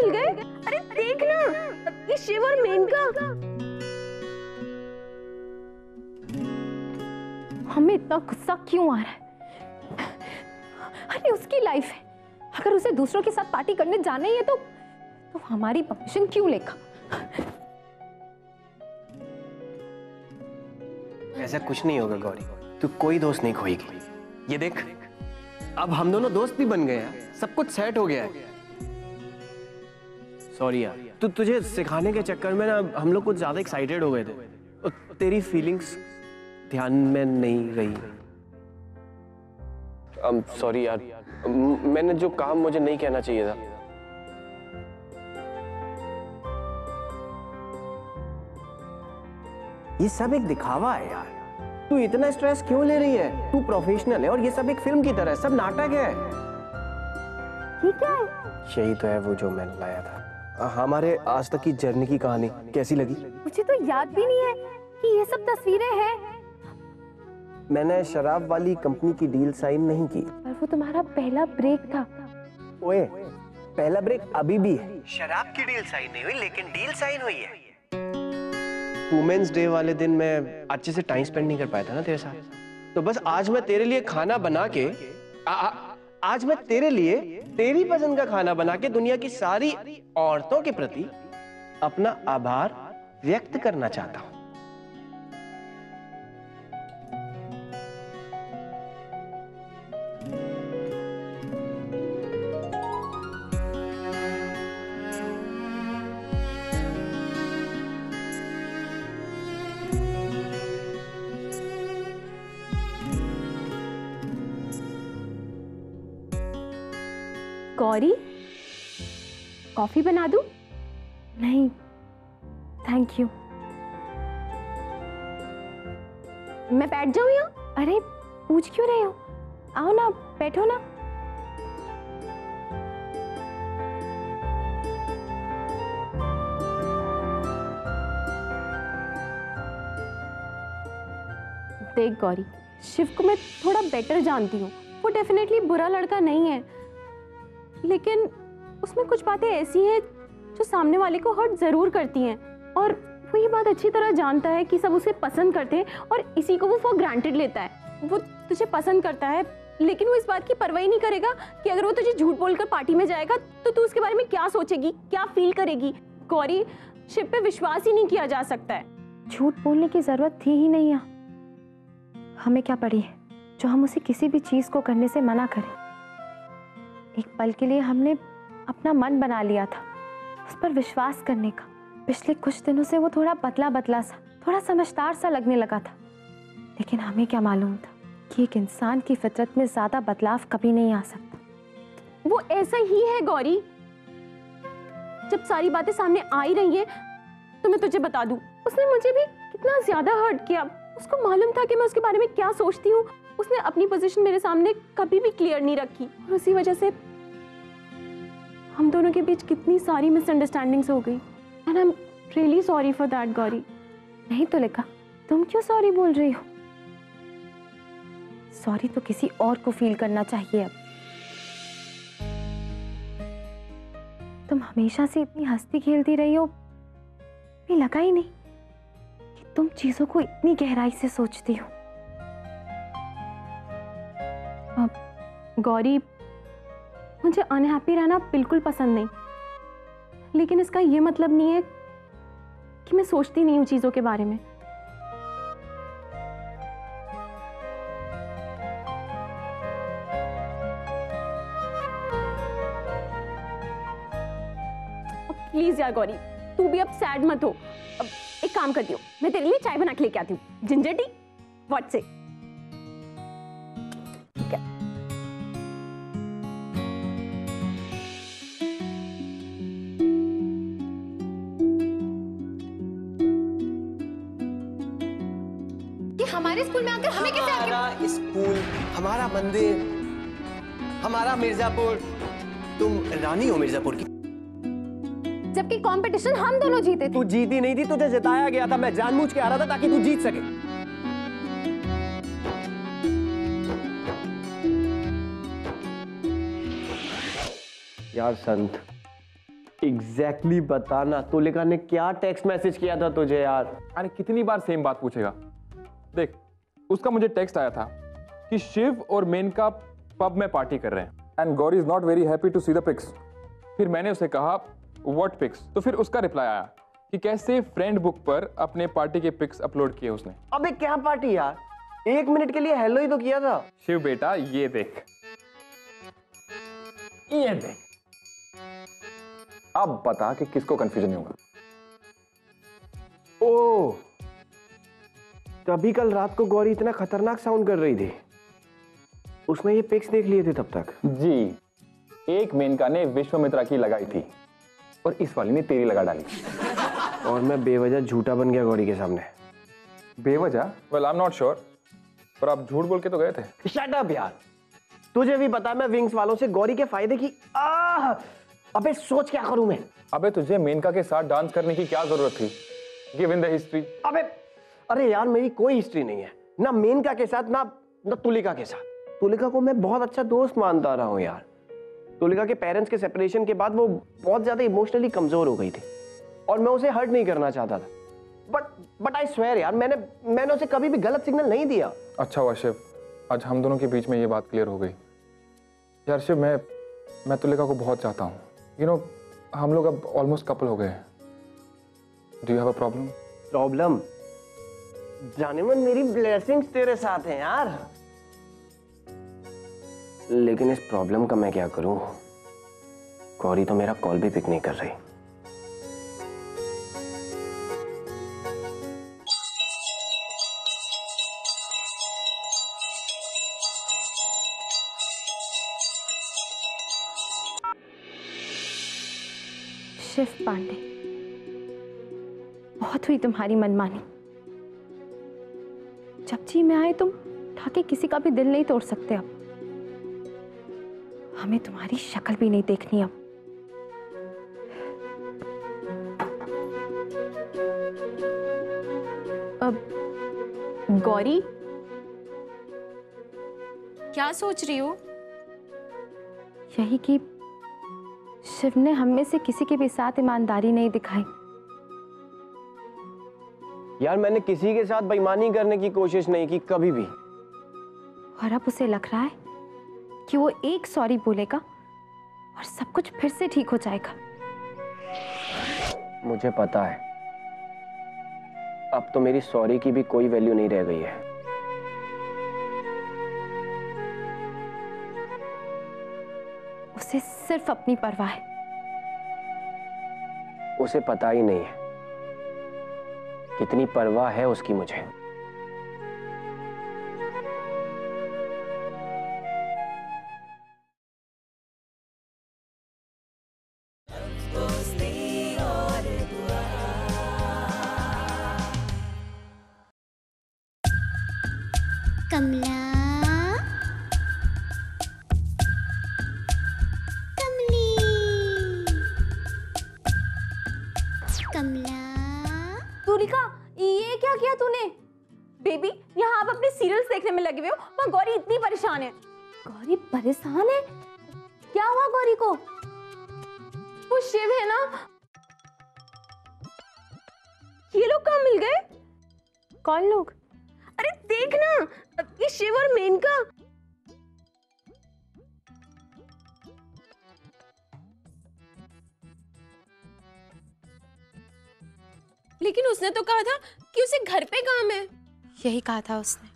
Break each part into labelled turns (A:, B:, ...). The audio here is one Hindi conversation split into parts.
A: मिल गए। अरे देख ना, ये शिव और मेनका। हमें इतना गुस्सा क्यों आ रहा है? अरे उसकी लाइफ है, अगर उसे दूसरों के साथ पार्टी करने जाना ही है तो हमारी परमिशन क्यों लेगा?
B: ऐसा कुछ नहीं होगा गौरी, तू कोई दोस्त नहीं खोएगी। ये देख, अब हम दोनों दोस्त भी बन गए हैं, सब कुछ सेट हो गया है। सॉरी यार, तुझे सिखाने के चक्कर में ना हम लोग कुछ ज्यादा एक्साइटेड हो गए थे और तेरी फीलिंग्स ध्यान में नहीं रही। सॉरी यार, मैंने जो काम मुझे नहीं कहना चाहिए था। ये सब एक दिखावा है यार, तू इतना स्ट्रेस क्यों ले रही है? तू प्रोफेशनल है और ये सब एक फिल्म की तरह है, सब नाटक है।
A: ठीक है,
B: यही तो है वो जो मैंने लाया था। हमारे आज तक की जर्नी की कहानी कैसी लगी?
A: मुझे तो याद भी नहीं है कि ये सब तस्वीरें हैं।
B: मैंने शराब वाली कंपनी की डील साइन नहीं की।
A: पर वो तुम्हारा पहला ब्रेक था।
B: ओए, पहला ब्रेक अभी भी है। शराब की डील साइन नहीं हुई, लेकिन डील साइन हुई है। वुमेन्स डे वाले दिन मैं अच्छे से टाइम स्पेंड नहीं कर पाया था ना तेरे साथ, तो बस आज मैं तेरे लिए खाना बना के आज मैं तेरे लिए तेरी पसंद का खाना बना के दुनिया की सारी औरतों के प्रति अपना आभार व्यक्त करना चाहता हूं।
A: गौरी, कॉफी बना दूं? नहीं, थैंक यू। मैं बैठ जाऊं यहाँ? अरे पूछ क्यों रहे हो? आओ ना, बैठो ना। देख गौरी, शिव को मैं थोड़ा बेटर जानती हूँ। वो डेफिनेटली बुरा लड़का नहीं है, लेकिन उसमें कुछ बातें ऐसी हैं जो सामने वाले को हर्ट जरूर करती हैं, और वो ये बात अच्छी तरह जानता है कि सब उसे पसंद करते हैं और इसी को वो फॉर ग्रांटेड लेता है। वो तुझे पसंद करता है, लेकिन वो इस बात की परवाह नहीं करेगा कि अगर वो तुझे झूठ बोलकर पार्टी में जाएगा तो तू उसके बारे में क्या सोचेगी, क्या फील करेगी। गौरी, शिव पे विश्वास ही नहीं किया जा सकता है। झूठ बोलने की जरूरत थी ही नहीं। हमें क्या पड़ी है जो हम उसे किसी भी चीज को करने से मना करें। एक पल के लिए हमने अपना मन बना लिया था उस पर विश्वास करने का। पिछले कुछ दिनों से वो थोड़ा बदला बदला सा, थोड़ा समझदार सा लगने लगा था, लेकिन हमें क्या मालूम था कि एक इंसान की फितरत में ज्यादा बदलाव कभी नहीं आ सकता। वो ऐसा ही है गौरी। जब सारी बातें सामने आ ही रही है तो मैं तुझे बता दूं, उसने मुझे भी कितना ज्यादा हर्ट किया। उसको मालूम था कि मैं उसके बारे में क्या सोचती हूँ। उसने अपनी पोजीशन मेरे सामने कभी भी क्लियर नहीं रखी, और उसी वजह से हम दोनों के बीच कितनी सारी मिसअंडरस्टैंडिंग्स हो गई। And I am really sorry for that Gauri. नहीं तो लेका, तुम क्यों सॉरी बोल रही हो? सॉरी तो किसी और को फील करना चाहिए। अब तुम हमेशा से इतनी हंसती खेलती रही हो, भी लगा ही नहीं कि तुम चीजों को इतनी गहराई से सोचती हो। गौरी, मुझे अनहैप्पी रहना बिल्कुल पसंद नहीं, लेकिन इसका यह मतलब नहीं है कि मैं सोचती नहीं हूं चीजों के बारे में। प्लीज यार गौरी, तू भी अब सैड मत हो। अब एक काम करती हूँ, मैं तेरे लिए चाय बना के लेके आती हूँ। जिंजर टी, व्हाट से? ठीक है। हमारे स्कूल में आकर हमें कैसे
B: हमारा स्कूल, हमारा मंदिर, हमारा मिर्जापुर। तुम रानी हो मिर्जापुर की।
A: जबकि कंपटीशन हम दोनों जीते थे।
B: तू जीती नहीं थी, तुझे जिताया गया था। मैं जानबूझ के आ रहा था ताकि तू जीत सके। यार संत, एग्जैक्टली बताना, तुलिका ने क्या टेक्स्ट मैसेज किया था तुझे यार?
C: अरे कितनी बार सेम बात पूछेगा? देख, उसका मुझे टेक्स्ट आया था कि शिव और मेनका पब में पार्टी कर रहे हैं and Gauri is not very happy to see the pics. फिर मैंने उसे कहा व्हाट पिक्स? तो फिर उसका रिप्लाई आया कि कैसे फ्रेंड बुक पर अपने पार्टी के पिक्स अपलोड किए उसने।
B: अबे क्या पार्टी यार, 1 मिनट के लिए हेलो ही तो किया था।
C: शिव बेटा ये देख, ये देख, अब बता कि किसको कंफ्यूजन होगा।
B: ओह, तभी कल रात को गौरी इतना खतरनाक साउंड कर रही थी, उसने ये पिक्स देख लिए थे तब तक।
C: जी, एक मेनका ने विश्वामित्रा की लगाई थी और इस वाली ने तेरी लगा डाली।
B: और मैं बेवजह झूठा बन गया गौरी के सामने।
C: बेवजह? Well I am not sure, पर आप झूठ बोल के तो गए थे।
B: शट अप यार, तुझे भी पता मैं विंग्स वालों से गौरी के फायदे की अबे सोच क्या करूं मैं?
C: अबे तुझे मेनका के साथ डांस करने की क्या जरूरत थी, गिवन द हिस्ट्री?
B: अबे अरे यार, मेरी कोई हिस्ट्री नहीं है, ना मेनका के साथ ना तुलिका के साथ। तुलिका को मैं बहुत अच्छा दोस्त मानता रहा हूं यार। तुलिका के पेरेंट्स के सेपरेशन के बाद वो बहुत ज्यादा इमोशनली कमजोर हो गई थी और मैं उसे हर्ट नहीं करना चाहता था। बट आई स्वेयर यार, मैंने उसे कभी भी गलत सिग्नल नहीं दिया।
C: अच्छा हुआ शिव, आज हम दोनों के बीच में ये बात क्लियर हो गई। यार शिव, मैं तुलिका को बहुत चाहता हूँ। यू नो, हम लोग अब ऑलमोस्ट कपल हो गए हैं। Do you have a problem?
B: Problem? जाने मन, मेरी ब्लेसिंग्स तेरे साथ हैं यार, लेकिन इस प्रॉब्लम का मैं क्या करूं? गौरी तो मेरा कॉल भी पिक नहीं कर रही।
A: शिव पांडे, बहुत हुई तुम्हारी मनमानी। जब जी में आए तुम ठाके किसी का भी दिल नहीं तोड़ सकते। अब हमें तुम्हारी शक्ल भी नहीं देखनी। अब गौरी, क्या सोच रही हो? यही कि शिव ने हम में से किसी के भी साथ ईमानदारी नहीं दिखाई।
B: यार मैंने किसी के साथ बेईमानी करने की कोशिश नहीं की कभी भी।
A: और अब उसे लग रहा है कि वो एक सॉरी बोलेगा और सब कुछ फिर से ठीक हो जाएगा।
B: मुझे पता है, अब तो मेरी सॉरी की भी कोई वैल्यू नहीं रह गई है।
A: उसे सिर्फ अपनी परवाह है।
B: उसे पता ही नहीं है कितनी परवाह है उसकी मुझे।
D: कमला, कमली, कमला।
A: तुलिका, ये क्या किया तूने? बेबी, यहाँ आप अपने सीरियल्स देखने में लगे हुए हो, वहाँ गौरी इतनी परेशान है। गौरी परेशान है? क्या हुआ गौरी को? वो शिव है ना? ये लोग कहाँ मिल गए? कौन लोग? अरे देख ना, ये शिव और मेनका। लेकिन उसने तो कहा था कि उसे घर पे काम है। यही कहा था उसने।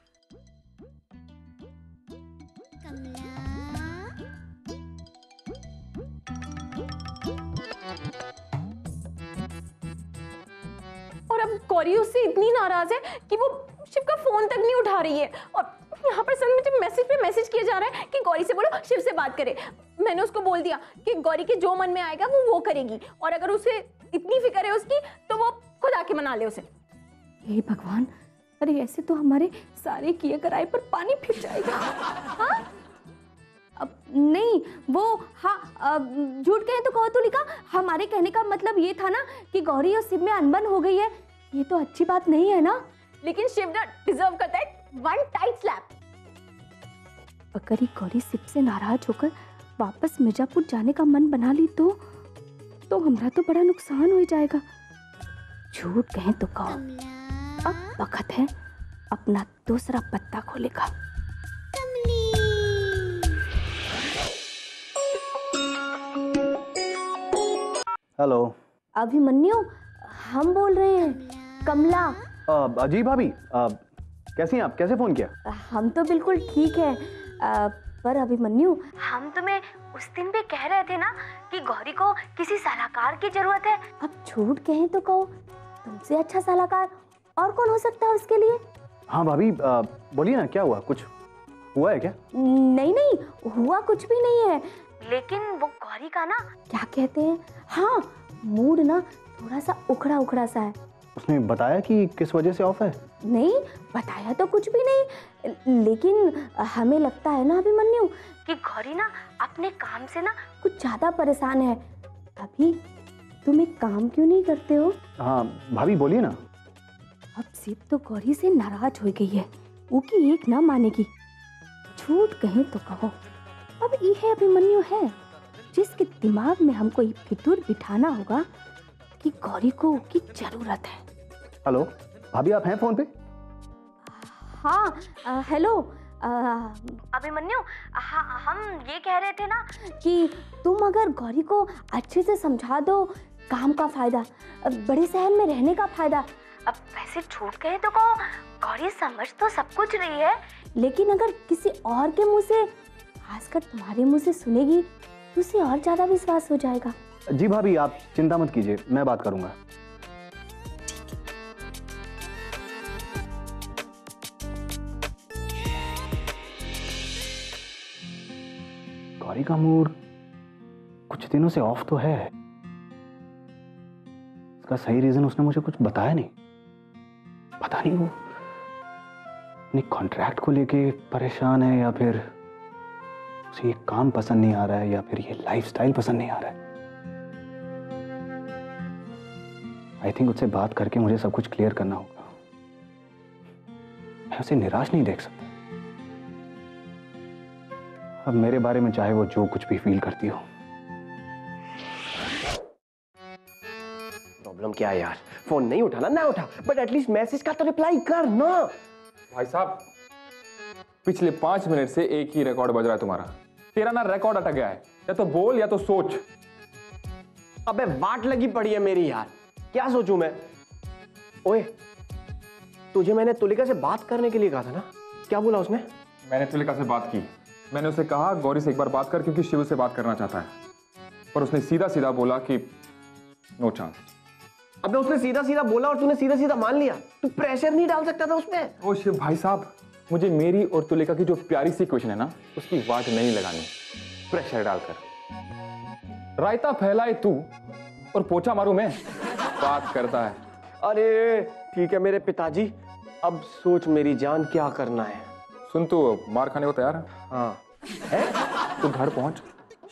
A: और अब गौरी उससे इतनी नाराज है कि वो शिव का फोन तक नहीं उठा रही है। और यहाँ पर सब मुझे मैसेज पे मैसेज किया जा रहा है कि गौरी से बोलो शिव से बात करे। मैंने उसको बोल दिया कि गौरी के जो मन में आएगा वो करेगी, और अगर उसे इतनी फिक्र है उसकी तो वो खुद आके मना ले उसे। हे भगवान, अरे ऐसे तो हमारे सारे किए कराए पर पानी फिर जाएगा। हाँ? अब नहीं, वो हाँ झूठ कहे तो कहो तुलिका, हमारे कहने का मतलब ये था ना कि गौरी और शिव में अनबन हो गई है। ये तो अच्छी बात नहीं है ना। लेकिन शिव डिजर्व करता है वन टाइट स्लैप। अगर ये गौरी शिव से नाराज होकर वापस मिर्जापुर जाने का मन बना ली तो तो हमारा तो बड़ा नुकसान हो जाएगा। झूठ कहें तो कहो,
D: कमला
A: अब वक्त है अपना दूसरा पत्ता खोले का।
D: कमली
E: हेलो।
A: अभिमन्यु, हम बोल रहे हैं, कमला।
E: अजी भाभी, कैसी हैं आप? कैसे फ़ोन किया?
A: हम तो बिल्कुल ठीक है, पर अभिमन्यु, हम तुम्हें उस दिन भी कह रहे थे ना कि गौरी को किसी सलाहकार की जरूरत है। अब झूठ कहें तो कहो, तुमसे अच्छा सलाहकार और कौन हो सकता है उसके लिए?
E: हाँ भाभी, बोलिए ना, क्या हुआ? कुछ हुआ है क्या?
A: नहीं नहीं, हुआ कुछ भी नहीं है, लेकिन वो गौरी का ना, क्या कहते हैं, हाँ, मूड ना थोड़ा सा उखड़ा उखड़ा सा है।
E: उसने बताया कि किस वजह से ऑफ है?
A: नहीं, बताया तो कुछ भी नहीं, लेकिन हमें लगता है ना अभिमन्यु कि गौरी ना अपने काम से ना कुछ ज्यादा परेशान है। अभी तुम एक काम क्यों नहीं करते हो?
E: हाँ भाभी, बोलिए ना।
A: अब सिर्फ तो गौरी से नाराज हो गई है, वो की एक ना मानेगी। झूठ कहें तो कहो, अब ये अभिमन्यु है जिसके दिमाग में हमको ये फितूर बिठाना होगा कि गौरी को की जरूरत है।
E: हेलो भाभी, आप हैं फ़ोन पे?
A: हाँ, हेलो अभिमन्यु, हाँ, हम ये कह रहे थे ना कि तुम अगर गौरी को अच्छे से समझा दो काम का फायदा, बड़े शहर में रहने का फायदा। अब वैसे झूठ कहे तो कहो, गौरी समझ तो सब कुछ रही है, लेकिन अगर किसी और के मुंह से, खासकर तुम्हारे मुंह से सुनेगी तो उसे और ज्यादा विश्वास हो जाएगा।
E: जी भाभी, आप चिंता मत कीजिए, मैं बात करूंगा। गौरी का मूड कुछ दिनों से ऑफ तो है। इसका सही रीजन उसने मुझे कुछ बताया नहीं। पता नहीं वो अपने कॉन्ट्रैक्ट को लेके परेशान है, या फिर उसे ये काम पसंद नहीं आ रहा है, या फिर ये लाइफस्टाइल पसंद नहीं आ रहा है। आई थिंक उससे बात करके मुझे सब कुछ क्लियर करना होगा। मैं उसे निराश नहीं देख सकता। अब मेरे बारे में चाहे वो जो कुछ भी फील करती हो।
B: प्रॉब्लम क्या है यार? फोन नहीं उठाना ना उठा, बट एटलीस्ट मैसेज का तो रिप्लाई कर ना।
C: भाई साहब, पिछले 5 मिनट से एक ही रिकॉर्ड बज रहा है तुम्हारा। तेरा ना रिकॉर्ड अटक गया है, या तो बोल या तो सोच।
B: अबे वाट लगी पड़ी है मेरी यार, क्या सोचूं मैं? ओए, तुझे मैंने तुलिका से बात करने के लिए कहा था ना, क्या बोला उसने?
C: मैंने तुलिका से बात की। मैंने उसे कहा गौरी से एक बार बात कर, क्योंकि शिव से बात करना चाहता है, पर उसने सीधा सीधा बोला कि नो चांस।
B: अबे उसने सीधा सीधा बोला और तूने सीधा सीधा मान लिया? तू प्रेशर नहीं डाल सकता था उसमें?
C: ओ शिव भाई साहब, मुझे मेरी और तुलिका की जो प्यारी सी क्वेश्चन है ना, उसकी वाट नहीं लगानी प्रेशर डालकर। रायता फैलाए तू और पोछा मारू मैं। बात करता है।
B: अरे ठीक है मेरे पिताजी, अब सोच मेरी जान क्या करना है।
C: सुन, तू मार खाने को तैयार है?
B: हाँ
C: है? तू घर पहुंच,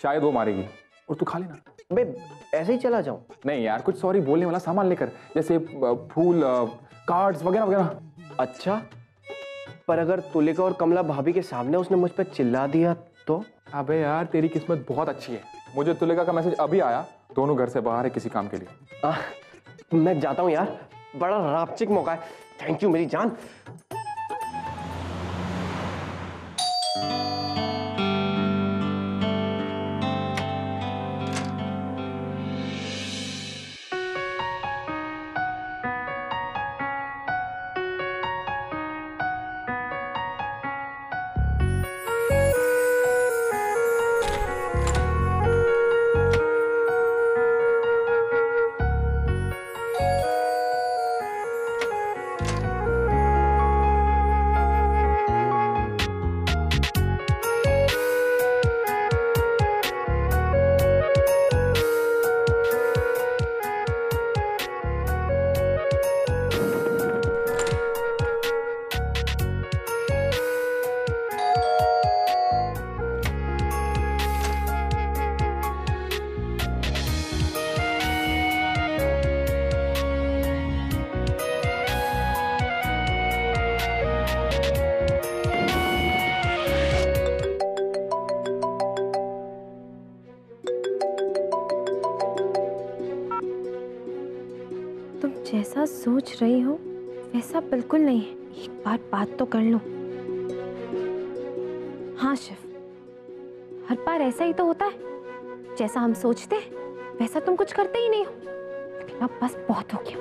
C: शायद वो मारेगी और तू खा लेना।
B: बे ऐसे ही चला जाऊं?
C: नहीं यार, कुछ सॉरी बोलने वाला सामान लेकर, जैसे फूल, कार्ड्स वगैरह वगैरह।
B: अच्छा, पर अगर तुलिका और कमला भाभी के सामने उसने मुझ पर चिल्ला दिया तो?
C: अबे यार, तेरी किस्मत बहुत अच्छी है। मुझे तुलिका का मैसेज अभी आया, दोनों घर से बाहर है किसी काम के लिए।
B: मैं जाता हूँ यार, बड़ा रापचिक मौका है। थैंक यू मेरी जान।
A: जैसा सोच रही हो वैसा बिल्कुल नहीं है। एक बार बात तो कर लो। हाँ शिव, हर बार ऐसा ही तो होता है, जैसा हम सोचते हैं वैसा तुम कुछ करते ही नहीं हो। लेकिन अब बस बहुत हो गया।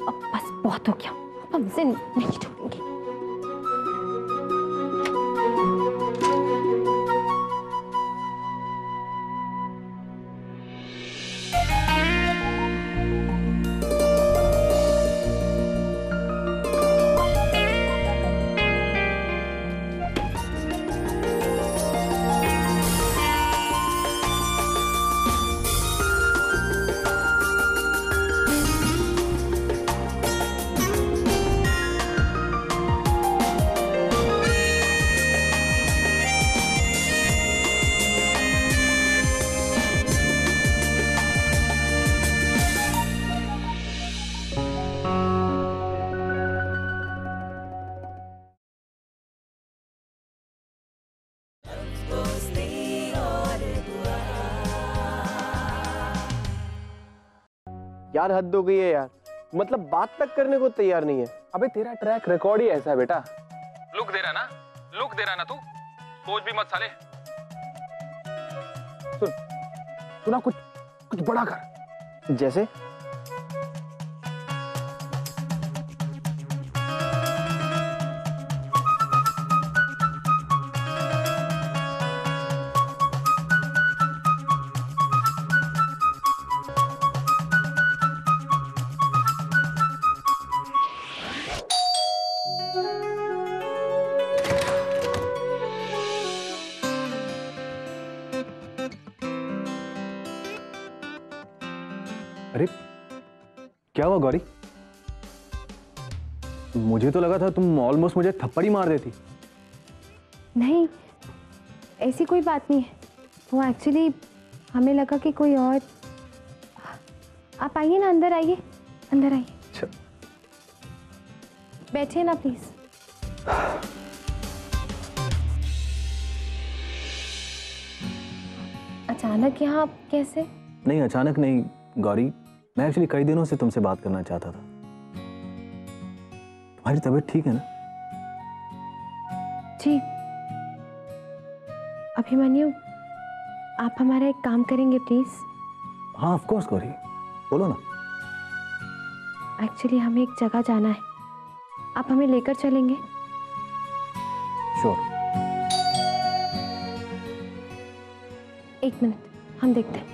A: अब बस बहुत हो गया, अब हमसे नहीं छोड़ेंगे।
B: यार हद हो गई है यार, मतलब बात तक करने को तैयार नहीं है।
C: अबे तेरा ट्रैक रिकॉर्ड ही ऐसा है बेटा। लुक दे रहा ना, लुक दे रहा ना तू, सोच भी मत साले। सुन, तू ना कुछ बड़ा कर।
B: जैसे
E: अरे क्या हुआ गौरी? मुझे तो लगा था तुम ऑलमोस्ट मुझे थप्पड़ ही मार देती।
A: नहीं, ऐसी कोई बात नहीं है। वो एक्चुअली हमें लगा कि कोई और। आप आइए ना, अंदर आइए, अंदर आइए।
E: अच्छा।
A: बैठिए ना प्लीज। अचानक यहाँ कैसे?
E: नहीं अचानक नहीं गौरी, मैं एक्चुअली कई दिनों से तुमसे बात करना चाहता था। तुम्हारी तबीयत ठीक है ना?
A: जी। अभिमन्यु, आप हमारा एक काम करेंगे प्लीज?
E: हाँ ऑफ कोर्स गौरी, बोलो ना।
A: एक्चुअली हमें एक जगह जाना है, आप हमें लेकर चलेंगे?
E: श्योर।
A: एक मिनट, हम देखते हैं।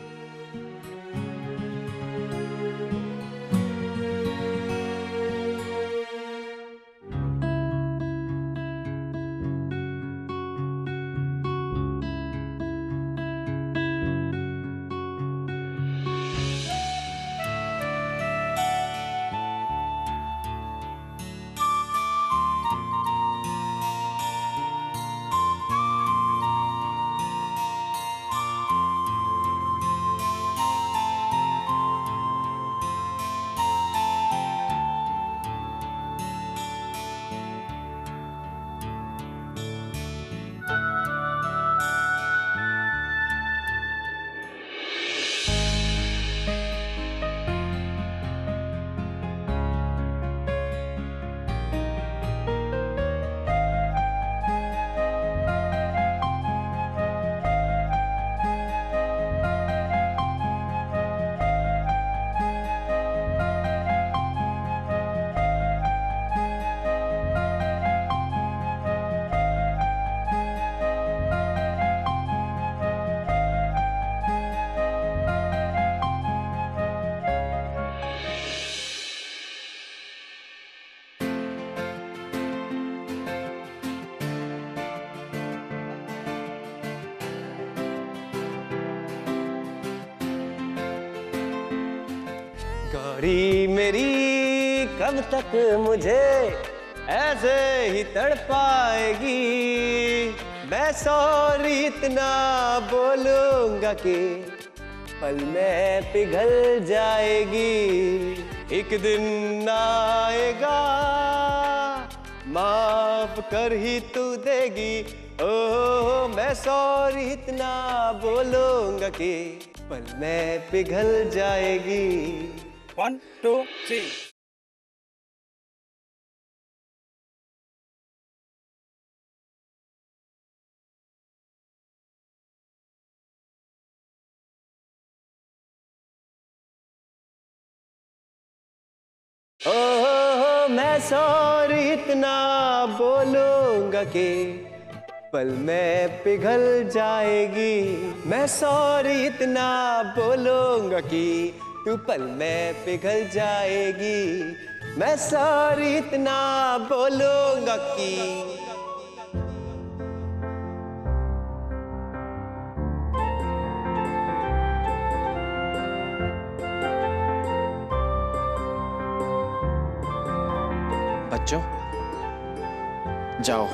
B: गौरी मेरी कब तक मुझे ऐसे ही तड़पाएगी? मैं सॉरी इतना बोलूंगा कि पल में पिघल जाएगी। एक दिन आएगा माफ कर ही तू देगी, ओ मैं सॉरी इतना बोलूंगा कि पल में पिघल जाएगी।
F: 1 2 3
B: ओ मैं सॉरी इतना बोलूंगा कि पल में पिघल जाएगी। मैं सॉरी इतना बोलूंगा कि तू पल में पिघल जाएगी। मैं सॉरी इतना बोलूंगा कि
G: बच्चों जाओ